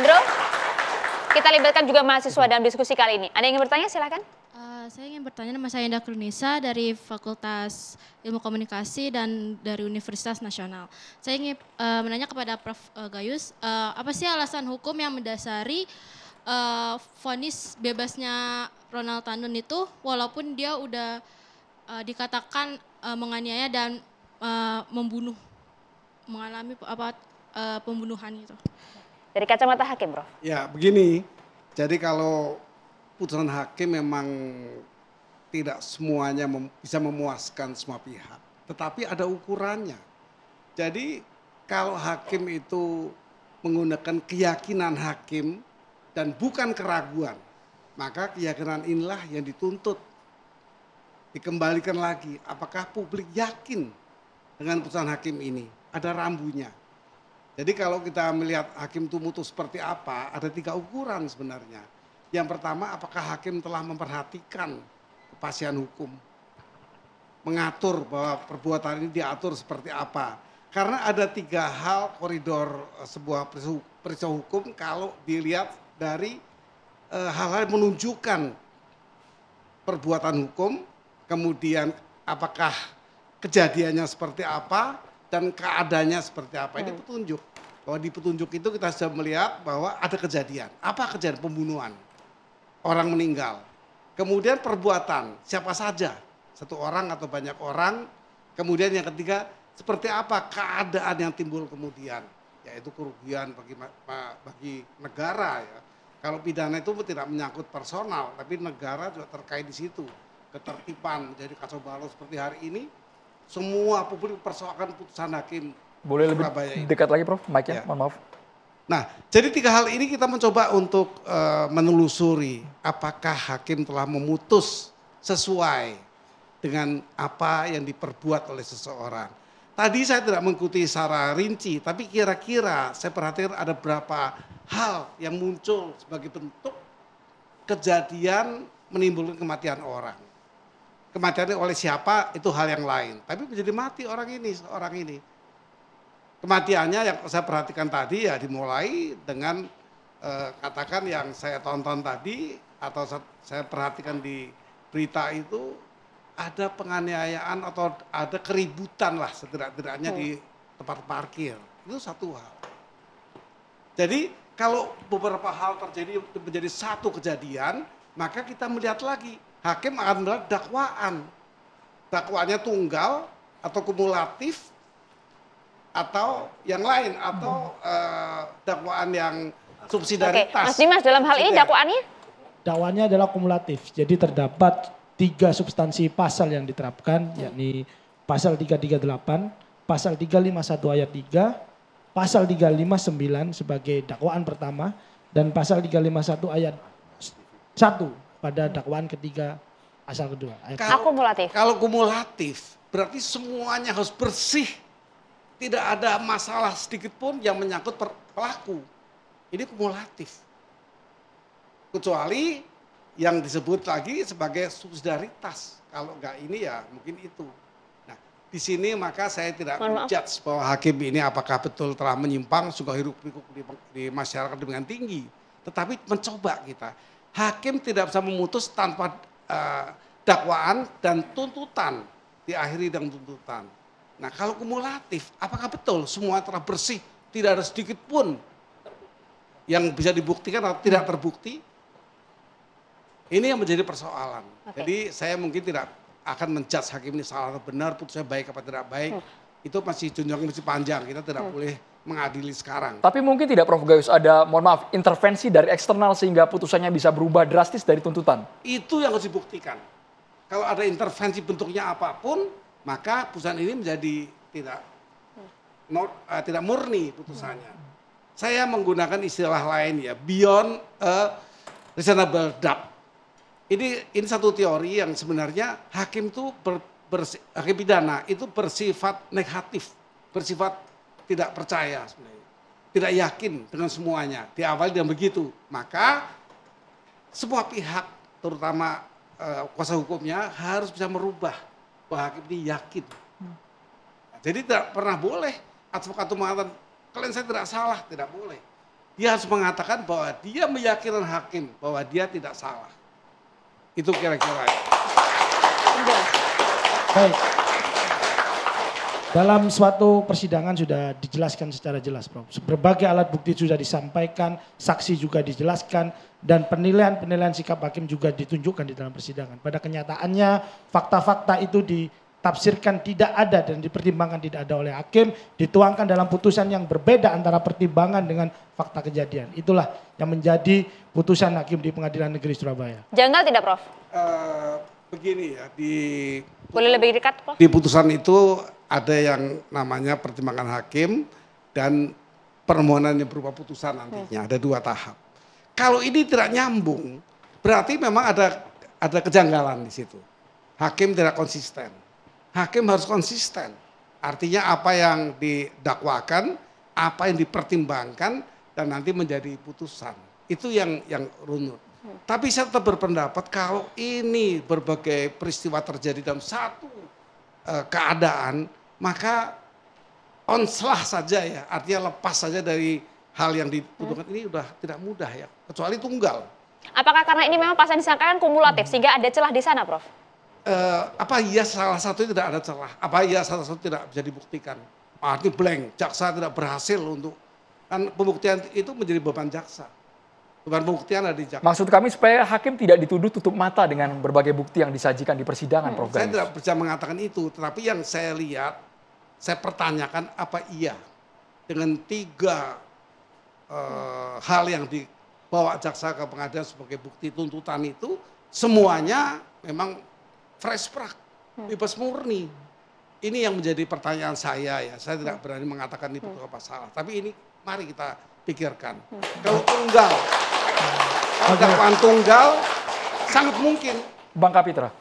Andro. Kita libatkan juga mahasiswa dalam diskusi kali ini. Ada yang ingin bertanya, silakan. Saya ingin bertanya, nama saya Indah Krunisa dari Fakultas Ilmu Komunikasi dan dari Universitas Nasional. Saya ingin menanya kepada Prof. Gayus, apa sih alasan hukum yang mendasari vonis bebasnya Ronald Tanun itu walaupun dia udah dikatakan menganiaya dan membunuh, mengalami pembunuhan gitu. Dari kacamata hakim, Prof. Ya, begini. Jadi kalau putusan hakim memang tidak semuanya bisa memuaskan semua pihak. Tetapi ada ukurannya. Jadi kalau hakim itu menggunakan keyakinan hakim dan bukan keraguan, maka keyakinan inilah yang dituntut. Dikembalikan lagi, apakah publik yakin dengan putusan hakim ini? Ada rambunya. Jadi kalau kita melihat hakim itu mutus seperti apa, ada 3 ukuran sebenarnya. Yang pertama, apakah hakim telah memperhatikan kepastian hukum? Mengatur bahwa perbuatan ini diatur seperti apa. Karena ada 3 hal koridor sebuah peristiwa hukum kalau dilihat dari hal-hal yang menunjukkan perbuatan hukum, kemudian apakah kejadiannya seperti apa, dan keadaannya seperti apa. Ini petunjuk. Bahwa di petunjuk itu kita sudah melihat bahwa ada kejadian. Apa kejadian? Pembunuhan. Orang meninggal. Kemudian perbuatan, siapa saja. 1 orang atau banyak orang. Kemudian yang ketiga, seperti apa keadaan yang timbul kemudian. Yaitu kerugian bagi negara. Ya. Kalau pidana itu tidak menyangkut personal, tapi negara juga terkait di situ. Ketertiban menjadi kacau balau seperti hari ini. Semua publik persoalkan putusan hakim. Boleh lebih dekat lagi, Prof, mic-nya, ya. mohon maaf. Nah, jadi 3 hal ini kita mencoba untuk menelusuri apakah hakim telah memutus sesuai dengan apa yang diperbuat oleh seseorang. Tadi saya tidak mengikuti secara rinci, tapi kira-kira saya perhatikan ada berapa hal yang muncul sebagai bentuk kejadian menimbulkan kematian orang. Kematian oleh siapa itu hal yang lain, tapi menjadi mati orang ini. Kematiannya yang saya perhatikan tadi ya dimulai dengan katakan yang saya tonton tadi atau saya perhatikan di berita itu ada penganiayaan atau ada keributan lah setidak-tidaknya di tempat parkir. Itu satu hal. Jadi kalau beberapa hal terjadi menjadi satu kejadian, maka kita melihat lagi hakim akan melihat dakwaan. Dakwaannya tunggal atau kumulatif atau yang lain atau dakwaan yang subsidiaritas. Oke, Mas Dimas dalam hal ini dakwaannya? Dakwaannya adalah kumulatif. Jadi terdapat 3 substansi pasal yang diterapkan, yakni pasal 338, pasal 351 ayat 3, pasal 359 sebagai dakwaan pertama, dan pasal 351 ayat 1 pada dakwaan ketiga pasal kedua. Kalau kumulatif berarti semuanya harus bersih. Tidak ada masalah sedikit pun yang menyangkut pelaku. Ini kumulatif. Kecuali yang disebut lagi sebagai subsidiaritas. Kalau enggak ini ya mungkin itu. Nah, di sini maka saya tidak menjudge bahwa hakim ini apakah betul telah menyimpang suka hiruk pikuk di masyarakat dengan tinggi. Tetapi mencoba kita. Hakim tidak bisa memutus tanpa dakwaan dan tuntutan. Diakhiri dengan tuntutan. Nah kalau kumulatif, apakah betul semua telah bersih, tidak ada sedikit pun yang bisa dibuktikan atau tidak terbukti? Ini yang menjadi persoalan. Jadi saya mungkin tidak akan menjudge hakim ini salah atau benar, putusnya baik apa tidak baik. Itu masih jenjang masih panjang, kita tidak boleh mengadili sekarang. Tapi mungkin tidak Prof. Gayus ada, mohon maaf, intervensi dari eksternal sehingga putusannya bisa berubah drastis dari tuntutan? Itu yang harus dibuktikan. Kalau ada intervensi bentuknya apapun, maka putusan ini menjadi tidak murni putusannya. Saya menggunakan istilah lain ya, beyond a reasonable doubt. Ini satu teori yang sebenarnya hakim itu hakim pidana itu bersifat negatif, bersifat tidak percaya sebenarnya, tidak yakin dengan semuanya. Diawali dengan begitu, maka semua pihak, terutama kuasa hukumnya harus bisa merubah bahwa hakim ini yakin. Jadi tidak pernah boleh advokat itu mengatakan kalian saya tidak salah, tidak boleh. Dia harus mengatakan bahwa dia meyakinkan hakim bahwa dia tidak salah. Itu kira-kira. Jelas. Baik. Dalam suatu persidangan sudah dijelaskan secara jelas, Prof. Berbagai alat bukti sudah disampaikan, saksi juga dijelaskan, dan penilaian-penilaian sikap hakim juga ditunjukkan di dalam persidangan. Pada kenyataannya, fakta-fakta itu ditafsirkan tidak ada dan dipertimbangkan tidak ada oleh hakim, dituangkan dalam putusan yang berbeda antara pertimbangan dengan fakta kejadian. Itulah yang menjadi putusan hakim di Pengadilan Negeri Surabaya. Janggal tidak, Prof? Begini ya, Boleh lebih dekat, Prof? di putusan itu ada yang namanya pertimbangan hakim dan permohonan yang berupa putusan nantinya. Ada 2 tahap. Kalau ini tidak nyambung, berarti memang ada kejanggalan di situ. Hakim tidak konsisten. Hakim harus konsisten. Artinya apa yang didakwakan, apa yang dipertimbangkan, dan nanti menjadi putusan. Itu yang runut. Tapi saya tetap berpendapat kalau ini berbagai peristiwa terjadi dalam satu keadaan, maka onslah saja ya, artinya lepas saja dari hal yang dituduhkan ini udah tidak mudah ya, kecuali tunggal. Apakah karena ini memang pasal yang disangkakan kumulatif sehingga ada celah di sana, Prof? Apa iya salah satu tidak ada celah? Apa iya salah satu tidak bisa dibuktikan? Artinya blank, jaksa tidak berhasil untuk, kan pembuktian itu menjadi beban jaksa. Beban pembuktian ada di jaksa. Maksud kami supaya hakim tidak dituduh tutup mata dengan berbagai bukti yang disajikan di persidangan, Prof. Saya Gayus. tidak bisa mengatakan itu, tetapi yang saya lihat, saya pertanyakan apa iya dengan 3 hal yang dibawa jaksa ke pengadilan sebagai bukti tuntutan itu, semuanya memang fresh prak, bebas murni. Ini yang menjadi pertanyaan saya ya, saya tidak berani mengatakan itu apa salah, tapi ini mari kita pikirkan. Kalau tunggal, kalau dakwaan tunggal, sangat mungkin. Bang Kapitra.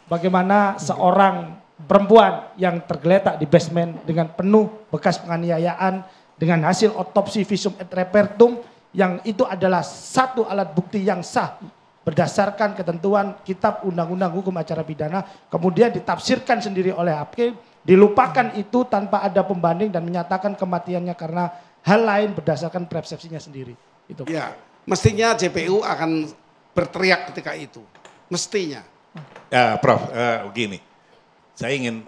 Bagaimana seorang perempuan yang tergeletak di basement dengan penuh bekas penganiayaan, dengan hasil otopsi visum et repertum, yang itu adalah satu alat bukti yang sah berdasarkan ketentuan Kitab Undang-Undang Hukum Acara Pidana, kemudian ditafsirkan sendiri oleh hakim, dilupakan itu tanpa ada pembanding dan menyatakan kematiannya karena hal lain berdasarkan persepsinya sendiri. Itu. Ya, mestinya JPU akan berteriak ketika itu, mestinya. Prof, begini, saya ingin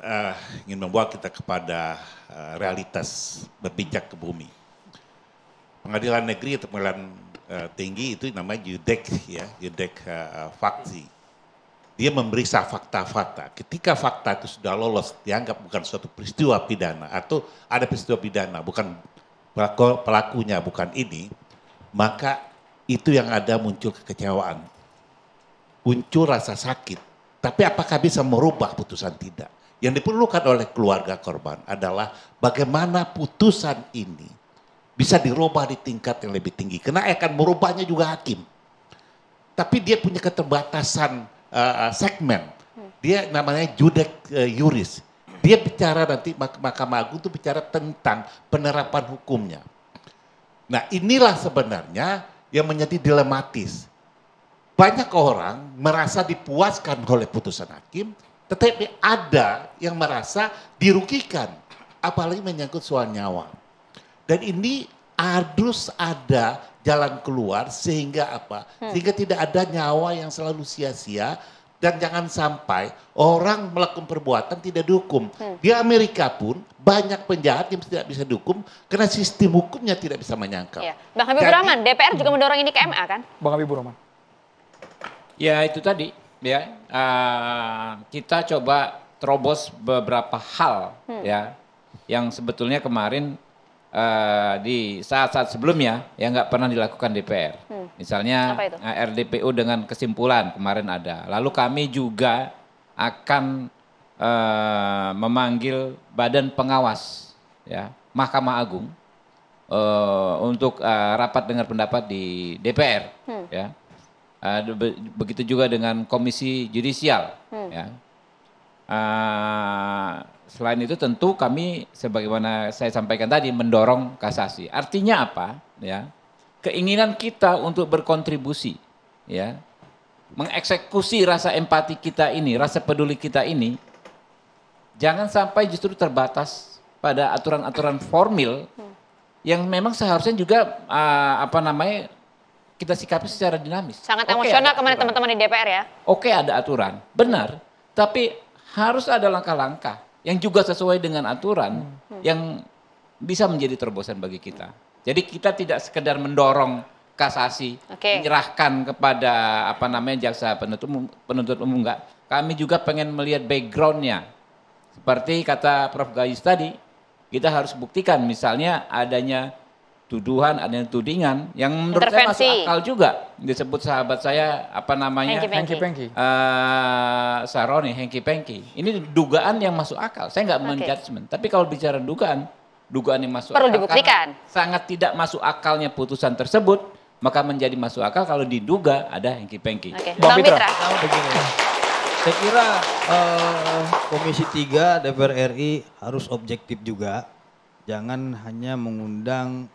membawa kita kepada realitas berpijak ke bumi. Pengadilan negeri atau pengadilan tinggi itu namanya yudek ya, yudek faksi. Dia memeriksa fakta-fakta. Ketika fakta itu sudah lolos, dianggap bukan suatu peristiwa pidana atau ada peristiwa pidana, bukan pelakunya, bukan ini, maka itu yang ada muncul kekecewaan, muncul rasa sakit. Tapi apakah bisa merubah putusan? Tidak. Yang diperlukan oleh keluarga korban adalah bagaimana putusan ini bisa dirubah di tingkat yang lebih tinggi. Karena akan merubahnya juga hakim. Tapi dia punya keterbatasan segmen. Dia namanya judek yuris. Dia bicara nanti Mahkamah Agung itu bicara tentang penerapan hukumnya. Nah inilah sebenarnya yang menjadi dilematis. Banyak orang merasa dipuaskan oleh putusan hakim, tetapi ada yang merasa dirugikan, apalagi menyangkut soal nyawa. Dan ini harus ada jalan keluar sehingga apa? Sehingga tidak ada nyawa yang selalu sia-sia dan jangan sampai orang melakukan perbuatan tidak dihukum. Di Amerika pun banyak penjahat yang tidak bisa dihukum karena sistem hukumnya tidak bisa menyangkal. Ya. Bang Habibur Rahman, DPR juga mendorong ini ke MA kan? Bang Habibur Rahman. Ya itu tadi ya, kita coba terobos beberapa hal ya yang sebetulnya kemarin di saat-saat sebelumnya yang nggak pernah dilakukan DPR. Misalnya RDPU dengan kesimpulan kemarin ada. Lalu kami juga akan memanggil badan pengawas ya Mahkamah Agung untuk rapat dengar pendapat di DPR ya. Begitu juga dengan Komisi Yudisial ya. Selain itu tentu kami sebagaimana saya sampaikan tadi mendorong kasasi. Artinya apa? Ya, keinginan kita untuk berkontribusi, ya, mengeksekusi rasa empati kita ini, rasa peduli kita ini, jangan sampai justru terbatas pada aturan-aturan formil yang memang seharusnya juga kita sikapi secara dinamis. Sangat Oke, emosional ada kemarin aturan. teman-teman di DPR ya. Oke, ada aturan, benar. Tapi harus ada langkah-langkah yang juga sesuai dengan aturan yang bisa menjadi terobosan bagi kita. Jadi kita tidak sekedar mendorong kasasi, menyerahkan kepada jaksa penuntut umum enggak. Kami juga pengen melihat backgroundnya. Seperti kata Prof. Gayus tadi, kita harus buktikan misalnya adanya tuduhan, adanya tudingan yang menurut saya masuk akal juga. Disebut sahabat saya Hengki Pengki. Saroni, Hengki Pengki. Ini dugaan yang masuk akal. Saya nggak menjudgment. Tapi kalau bicara dugaan yang masuk perlu akal, dibuktikan. Sangat tidak masuk akalnya putusan tersebut, maka menjadi masuk akal kalau diduga ada Hengki Pengki. Bang Mitra. Begini, saya kira Komisi 3 DPR RI harus objektif juga. Jangan hanya mengundang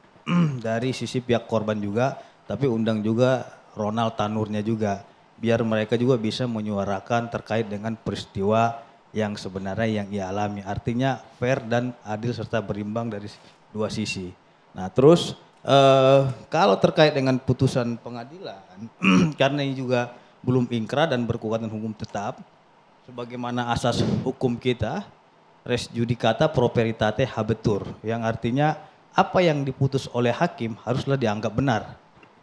dari sisi pihak korban juga, tapi undang juga Ronald Tanurnya juga. Biar mereka juga bisa menyuarakan terkait dengan peristiwa yang sebenarnya yang ia alami. Artinya fair dan adil serta berimbang dari dua sisi. Nah terus kalau terkait dengan putusan pengadilan, karena ini juga belum ingkrah dan berkekuatan hukum tetap, sebagaimana asas hukum kita, res judicata pro veritate habetur, yang artinya apa yang diputus oleh hakim haruslah dianggap benar.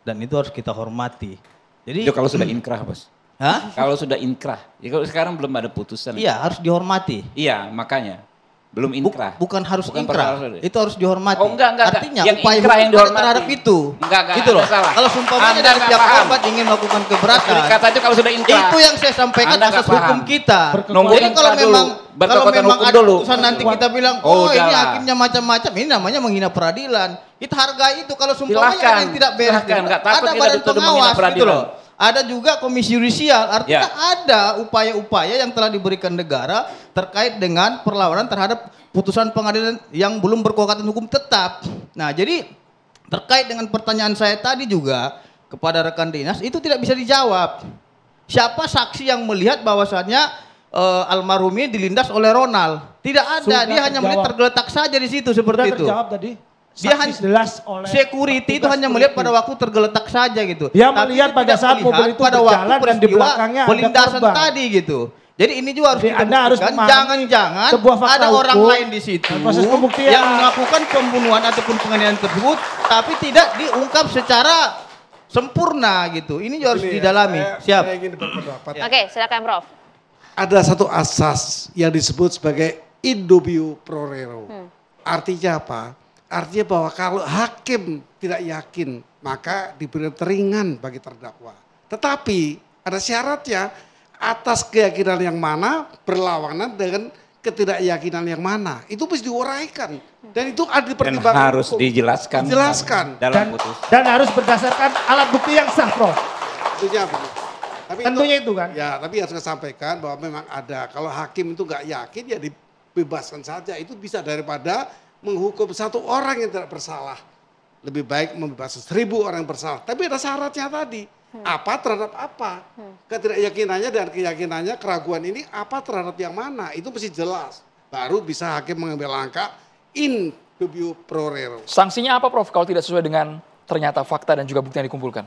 Dan itu harus kita hormati. Jadi itu kalau sudah inkrah, Bos. Hah? Kalau sudah inkrah. Ya kalau sekarang belum ada putusan. Iya, harus dihormati. Iya, makanya. Belum inkrah. Bukan harus Bukan inkrah. perkara- Itu harus dihormati. Oh, enggak. Artinya Yang upaya inkrah yang hukum dihormati. terhadap itu. Enggak, Gitu loh. salah. Kalau sumpamanya Anda dari nggak pihak paham. korban ingin melakukan keberatan. Kata itu kalau sudah inkrah. Itu yang saya sampaikan Anda asas nggak paham. hukum kita. Nunggu Jadi inkrah dulu. kalau Berkekuatan memang hukum ada dulu. putusan nanti kita bilang, Oh, oh ini udahlah. hakimnya macam-macam, ini namanya menghina peradilan. Kita hargai itu kalau sumpamanya Silahkan, ada yang tidak beres. silahkan. Nggak takut Ada kita badan dituduh menghina pengawas gitu peradilan. loh. Ada juga komisi yudisial, artinya Ya. ada upaya-upaya yang telah diberikan negara terkait dengan perlawanan terhadap putusan pengadilan yang belum berkekuatan hukum tetap. Nah, jadi terkait dengan pertanyaan saya tadi juga kepada rekan dinas itu tidak bisa dijawab. Siapa saksi yang melihat bahwasannya almarhum ini dilindas oleh Ronald? Tidak ada, Sudah dia hanya melihat tergeletak saja di situ Sudah seperti itu. terjawab tadi. Dia Saksi hanya jelas oleh security itu petugas hanya melihat security. pada waktu tergeletak saja gitu. Dia Tapi melihat dia pada tidak saat melihat mobil itu pada waktu berjalan dan di peristiwa belakangnya ada pelintasan korban. tadi gitu. Jadi ini juga harus Jadi kita Anda harus buktikan. memahami Jangan-jangan sebuah fakta ada orang hukum lain di situ dan proses pembuktian. yang melakukan pembunuhan ataupun penganiayaan tersebut, tapi tidak diungkap secara sempurna gitu. Ini juga harus Ini ya, didalami. Siap. Saya ingin berpendapat. Oke, silakan Prof. Ada satu asas yang disebut sebagai in dubio pro reo. Artinya apa? Artinya bahwa kalau hakim tidak yakin, maka diberi teringan bagi terdakwa. Tetapi ada syaratnya, atas keyakinan yang mana berlawanan dengan ketidakyakinan yang mana. Itu mesti diuraikan. Dan itu ada Dan dipertimbangkan. harus hukum. dijelaskan. Dijelaskan. Dalam putus. Dan harus berdasarkan alat bukti yang sah, Prof. Tentunya begitu. Tapi Tentunya itu kan. Ya, tapi harus saya sampaikan bahwa memang ada. Kalau hakim itu nggak yakin ya dibebaskan saja. Itu bisa daripada menghukum satu orang yang tidak bersalah. Lebih baik membebaskan 1000 orang yang bersalah. Tapi ada syaratnya tadi. Apa terhadap apa? Ketidakyakinannya dan keyakinannya, keraguan ini apa terhadap yang mana? Itu mesti jelas. Baru bisa hakim mengambil langkah in dubio pro reo. Sanksinya apa, Prof, kalau tidak sesuai dengan ternyata fakta dan juga bukti yang dikumpulkan?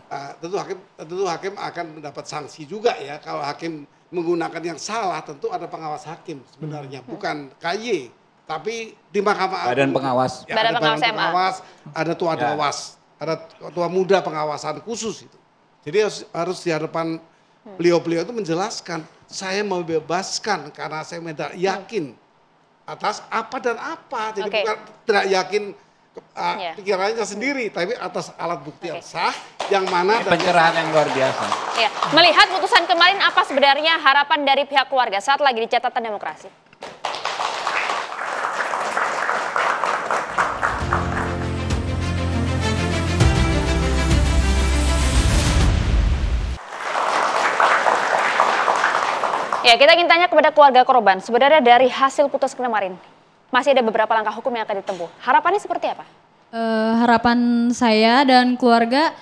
Tentu hakim akan mendapat sanksi juga ya. Kalau hakim menggunakan yang salah, tentu ada pengawas hakim sebenarnya, bukan KY. Tapi di Mahkamah Agung. Badan pengawas. Ya, Badan ada pengawas MA. pengawas, ada tua Ya. dewas, ada tua muda pengawasan khusus itu. Jadi harus di hadapan beliau-beliau itu menjelaskan, saya mau bebaskan karena saya tidak yakin atas apa dan apa. Jadi Oke. bukan tidak yakin Ya. pikirannya sendiri, tapi atas alat bukti yang sah, yang mana dan Pencerahan yang luar biasa. Ya, melihat putusan kemarin apa sebenarnya harapan dari pihak keluarga saat lagi di catatan demokrasi? Ya, kita ingin tanya kepada keluarga korban, sebenarnya dari hasil putus kemarin, masih ada beberapa langkah hukum yang akan ditempuh. Harapannya seperti apa? Harapan saya dan keluarga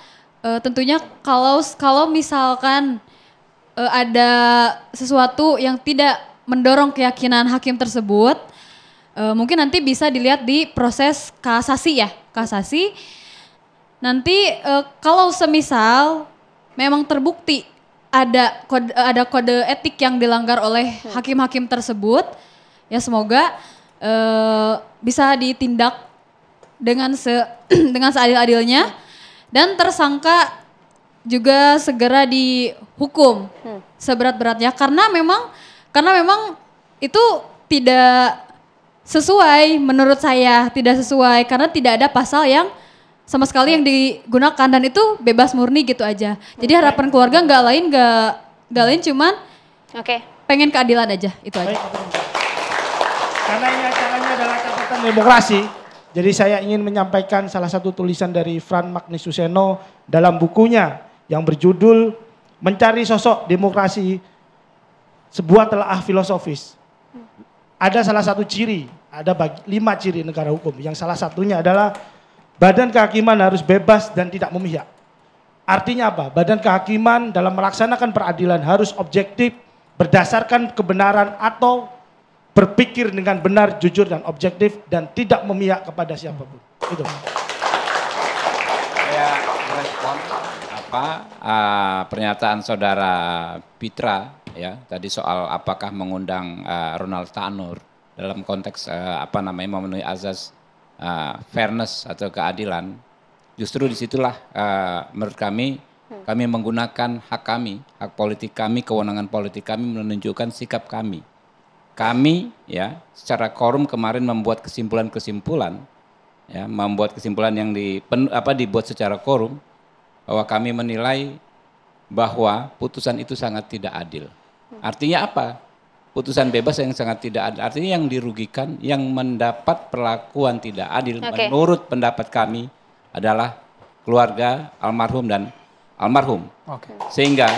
tentunya kalau misalkan ada sesuatu yang tidak mendorong keyakinan hakim tersebut, mungkin nanti bisa dilihat di proses kasasi ya, kasasi. Nanti kalau semisal memang terbukti ada kode etik yang dilanggar oleh hakim-hakim tersebut, ya semoga bisa ditindak dengan dengan seadil-adilnya dan tersangka juga segera dihukum seberat-beratnya karena memang itu tidak sesuai menurut saya, tidak sesuai karena tidak ada pasal yang sama sekali yang digunakan dan itu bebas murni gitu aja. Jadi harapan keluarga nggak lain cuman pengen keadilan aja, itu aja. Karena ini acaranya adalah catatan demokrasi, jadi saya ingin menyampaikan salah satu tulisan dari Fran Magnisuseno dalam bukunya yang berjudul Mencari Sosok Demokrasi, sebuah telaah filosofis. Ada salah satu ciri, ada 5 ciri negara hukum, yang salah satunya adalah badan kehakiman harus bebas dan tidak memihak. Artinya apa? Badan kehakiman dalam melaksanakan peradilan harus objektif, berdasarkan kebenaran atau berpikir dengan benar, jujur dan objektif dan tidak memihak kepada siapapun. Itu. Saya merespon pernyataan saudara Pitra ya tadi soal apakah mengundang Ronald Tanur dalam konteks memenuhi azas fairness atau keadilan. Justru disitulah menurut kami menggunakan hak kami, hak politik kami, kewenangan politik kami menunjukkan sikap kami. Kami ya secara quorum kemarin membuat kesimpulan-kesimpulan, ya membuat kesimpulan yang dibuat secara quorum bahwa kami menilai bahwa putusan itu sangat tidak adil. Artinya apa? Putusan bebas yang sangat tidak adil. Artinya yang dirugikan, yang mendapat perlakuan tidak adil menurut pendapat kami adalah keluarga almarhum dan almarhum. Sehingga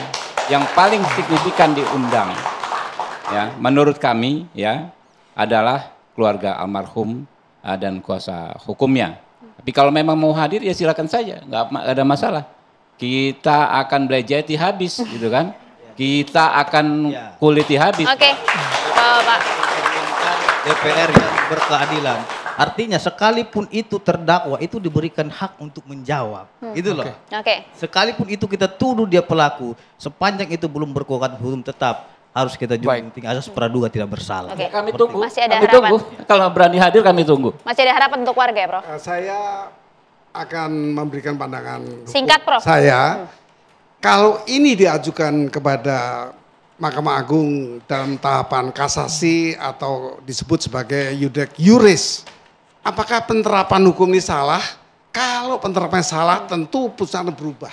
yang paling signifikan diundang ya menurut kami ya adalah keluarga almarhum dan kuasa hukumnya. Tapi kalau memang mau hadir ya silakan saja, nggak ada masalah. Kita akan belajati habis gitu kan. Kita akan kuliti habis. Pak. DPR yang berkeadilan. Artinya sekalipun itu terdakwa itu diberikan hak untuk menjawab. Itu loh. Sekalipun itu kita tuduh dia pelaku, sepanjang itu belum berkekuatan hukum tetap harus kita junjung tinggi asas praduga tidak bersalah. Kami tunggu. Masih ada harapan. Kalau berani hadir kami tunggu. Masih ada harapan untuk warga ya, Prof? Saya akan memberikan pandangan singkat, Prof. Saya kalau ini diajukan kepada Mahkamah Agung dalam tahapan kasasi atau disebut sebagai yudek yuris, apakah penerapan hukum ini salah? Kalau penerapannya salah, tentu putusan berubah.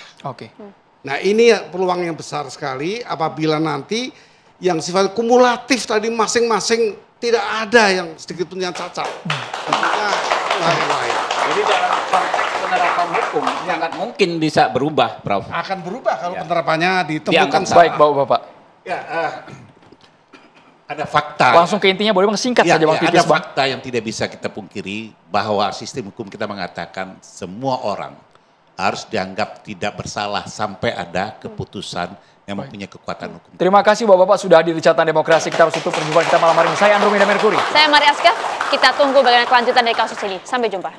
Nah ini peluang yang besar sekali apabila nanti yang sifat kumulatif tadi masing-masing tidak ada yang sedikit pun yang cacat. Tentunya lain-lain. Jadi dalam konteks penerapan hukum sangat mungkin bisa berubah, Prof. Akan berubah kalau penerapannya ditemukan salah. Baik, Bapak. Ya, ada fakta. Langsung ke intinya boleh Bang, singkat saja Bang. Ada fakta yang tidak bisa kita pungkiri bahwa sistem hukum kita mengatakan semua orang harus dianggap tidak bersalah sampai ada keputusan yang mempunyai kekuatan hukum. Terima kasih Bapak-Bapak sudah hadir di Catatan Demokrasi. Kita harus tutup perjumpaan kita malam hari ini. Saya Andromeda Mercury. Saya Maria Aska. Kita tunggu bagaimana kelanjutan dari kasus ini. Sampai jumpa.